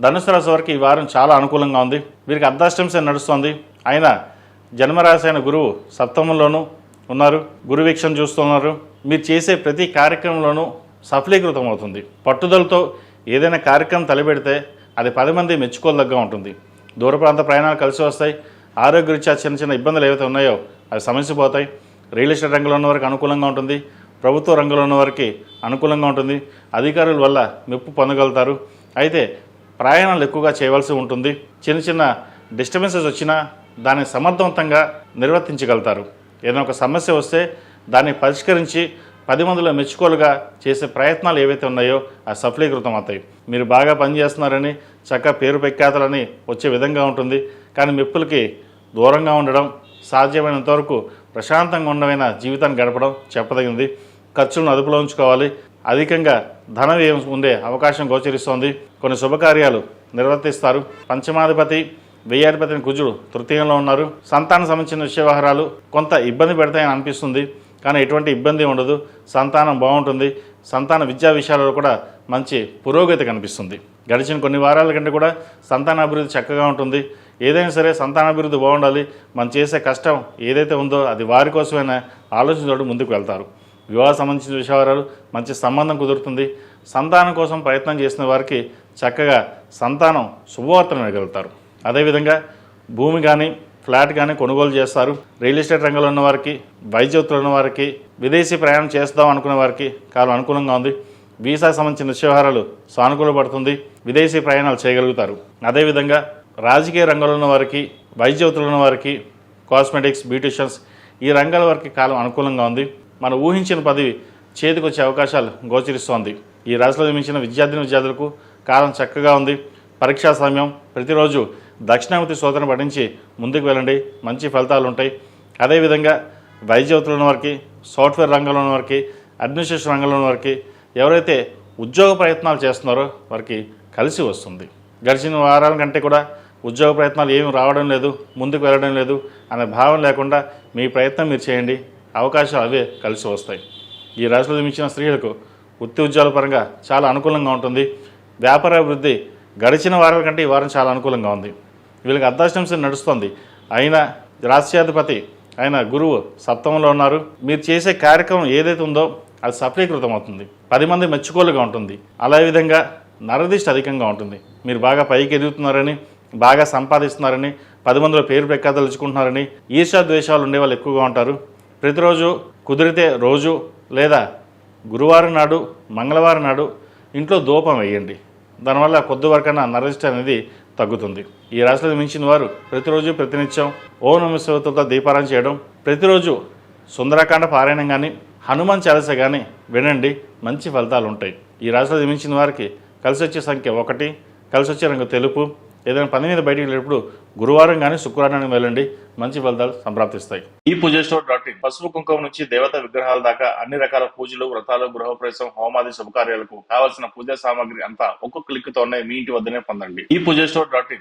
ధనుసు రాశి వారికి ఈ వారం చాలా అనుకూలంగా ఉంది. వీరికి అర్ధాష్టమి నడుస్తుంది. ఆయన జన్మరాశి అయిన గురువు సప్తమంలోనూ ఉన్నారు. గురు వీక్షణ చూస్తున్నారు. మీరు చేసే ప్రతి కార్యక్రమంలోనూ సఫలీకృతం అవుతుంది. పట్టుదలతో ఏదైనా కార్యక్రమం తలపెడితే అది 10 మంది మెచ్చుకోదగ్గగా ఉంటుంది. దూర ప్రాంత ప్రయాణాలు కలిసి వస్తాయి. ఆరోగ్యరీత్యా చిన్న చిన్న ఇబ్బందులు ఏవైతే ఉన్నాయో అవి సమస్యపోతాయి. రియల్ ఎస్టేట్ రంగంలో ఉన్న వారికి అనుకూలంగా ఉంటుంది. ప్రభుత్వ రంగంలో ఉన్న వారికి అనుకూలంగా ఉంటుంది. అధికారుల వల్ల మెప్పు పొందగలుగుతారు. అయితే ప్రయాణాలు ఎక్కువగా చేయవలసి ఉంటుంది. చిన్న చిన్న డిస్టర్బెన్సెస్ వచ్చినా దాన్ని సమర్థవంతంగా నిర్వర్తించగలుగుతారు. ఏదైనా ఒక సమస్య వస్తే దాన్ని పరిష్కరించి 10 మందిలో మెచ్చుకోలుగా చేసే ప్రయత్నాలు ఏవైతే ఉన్నాయో అవి సఫలీకృతం అవుతాయి. మీరు బాగా పనిచేస్తున్నారని చక్కగా పేరు ప్రఖ్యాతలని వచ్చే విధంగా ఉంటుంది. కానీ మెప్పులకి దూరంగా ఉండడం, సాధ్యమైనంత వరకు ప్రశాంతంగా ఉండమైన జీవితాన్ని గడపడం చెప్పదగింది. ఖర్చులను అదుపులో ఉంచుకోవాలి. అధికంగా ధన వ్యయం ఉండే అవకాశం గోచరిస్తోంది. కొన్ని శుభకార్యాలు నిర్వర్తిస్తారు. పంచమాధిపతి వ్యయాధిపతిని కుజుడు తృతీయంలో ఉన్నారు. సంతానం సంబంధించిన విషయ వ్యవహారాలు కొంత ఇబ్బంది పెడతాయని అనిపిస్తుంది. కానీ ఎటువంటి ఇబ్బంది ఉండదు. సంతానం బాగుంటుంది. సంతాన విద్యా విషయాలలో కూడా మంచి పురోగతి కనిపిస్తుంది. గడిచిన కొన్ని వారాల కంటే కూడా సంతానాభివృద్ధి చక్కగా ఉంటుంది. ఏదైనా సరే సంతానాభివృద్ధి బాగుండాలి. మనం చేసే కష్టం ఏదైతే ఉందో అది వారి కోసమైనా ఆలోచించడం ముందుకు వెళ్తారు. వివాహ సంబంధించిన విషయాలు మంచి సంబంధం కుదురుతుంది. సంతానం కోసం ప్రయత్నం చేసిన వారికి చక్కగా సంతానం శుభవార్తను వినగలుగుతారు. అదేవిధంగా భూమి కానీ ఫ్లాట్ కానీ కొనుగోలు చేస్తారు. రియల్ ఎస్టేట్ రంగంలో ఉన్న వారికి, వైద్యులు ఉన్న వారికి, విదేశీ ప్రయాణం చేస్తాం అనుకునే వారికి కాలం అనుకూలంగా ఉంది. వీసా సంబంధించిన విషయవహారాలు సానుకూలపడుతుంది. విదేశీ ప్రయాణాలు చేయగలుగుతారు. అదేవిధంగా రాజకీయ రంగంలో ఉన్న వారికి, వైద్యులు ఉన్న వారికి, కాస్మెటిక్స్, బ్యూటిషియన్స్ ఈ రంగాల వారికి కాలం అనుకూలంగా ఉంది. మనం ఊహించిన పదవి చేతికి వచ్చే అవకాశాలు గోచరిస్తోంది. ఈ రాశిలో జన్మించిన విద్యార్థులకు కాలం చక్కగా ఉంది. పరీక్షా సమయం. ప్రతిరోజు దక్షిణామూర్తి స్తోత్రం పఠించి ముందుకు వెళ్ళండి. మంచి ఫలితాలు ఉంటాయి. అదేవిధంగా వైద్యులు ఉన్న వారికి, సాఫ్ట్వేర్ రంగంలో ఉన్న వారికి, అడ్మినిస్ట్రేషన్ రంగంలో ఉన్న వారికి, ఎవరైతే ఉద్యోగ ప్రయత్నాలు చేస్తున్నారో వారికి కలిసి వస్తుంది. గడిచిన వారాల కంటే కూడా ఉద్యోగ ప్రయత్నాలు ఏమి రావడం లేదు, ముందుకు వెళ్ళడం లేదు అనే భావం లేకుండా మీ ప్రయత్నం మీరు చేయండి. అవకాశాలు అవే కలిసి వస్తాయి. ఈ రాశిలో జన్మించిన స్త్రీలకు వృత్తి ఉద్యోగాల పరంగా చాలా అనుకూలంగా ఉంటుంది. వ్యాపార అభివృద్ధి గడిచిన వారాల కంటే ఈ వారం చాలా అనుకూలంగా ఉంది. వీళ్ళకి అర్ధాష్టమి నడుస్తుంది. అయినా రాష్ట్రాధిపతి ఆయన గురువు సప్తమంలో ఉన్నారు. మీరు చేసే కార్యక్రమం ఏదైతే ఉందో అది సఫలీకృతం అవుతుంది. 10 మంది మెచ్చుకోలుగా ఉంటుంది. అలా విధంగా నరదిష్టి అధికంగా ఉంటుంది. మీరు బాగా పైకి ఎదుగుతున్నారని, బాగా సంపాదిస్తున్నారని, 10 మందిలో పేరు ప్రఖ్యాతలు ఇచ్చుకుంటున్నారని ఈర్ష్యా ద్వేషాలు ఉండేవాళ్ళు ఎక్కువగా ఉంటారు. ప్రతిరోజు కుదిరితే రోజు లేదా గురువారం నాడు, మంగళవారం నాడు ఇంట్లో ధూపం వేయండి. దానివల్ల కొద్ది వరకైనా నరదిష్టి అనేది తగ్గుతుంది. ఈ రాశిలో మించిన వారు ప్రతిరోజు ప్రతినిత్యం ఓం నమః శివాయతో దీపారాధన చేయడం, ప్రతిరోజు సుందరకాండ పారాయణం కానీ, హనుమాన్ చాలీస కానీ వినండి. మంచి ఫలితాలు ఉంటాయి. ఈ రాశిలో జన్మించిన వారికి కలిసి వచ్చే సంఖ్య 1, కలిసి వచ్చే రంగు తెలుపు. ఏదైనా పని మీద బయటికి వెళ్ళేటప్పుడు గురువారం కానీ శుక్రవారం వెళ్ళండి. మంచి ఫలితాలు సంప్రాప్తిస్తాయి. ఈ పూజస్టోర్.in పసుపు కుంకుమ నుంచి దేవతా విగ్రహాల దాకా అన్ని రకాల పూజలు, వ్రతాలు, గృహప్రవేశం, హోమాది శుభకార్యాలకు కావాల్సిన పూజా సామాగ్రి అంతా ఒక్కొక్క క్లిక్ తోనే మీ ఇంటి వద్దనే పొందండి. ఈ పూజస్టోర్.in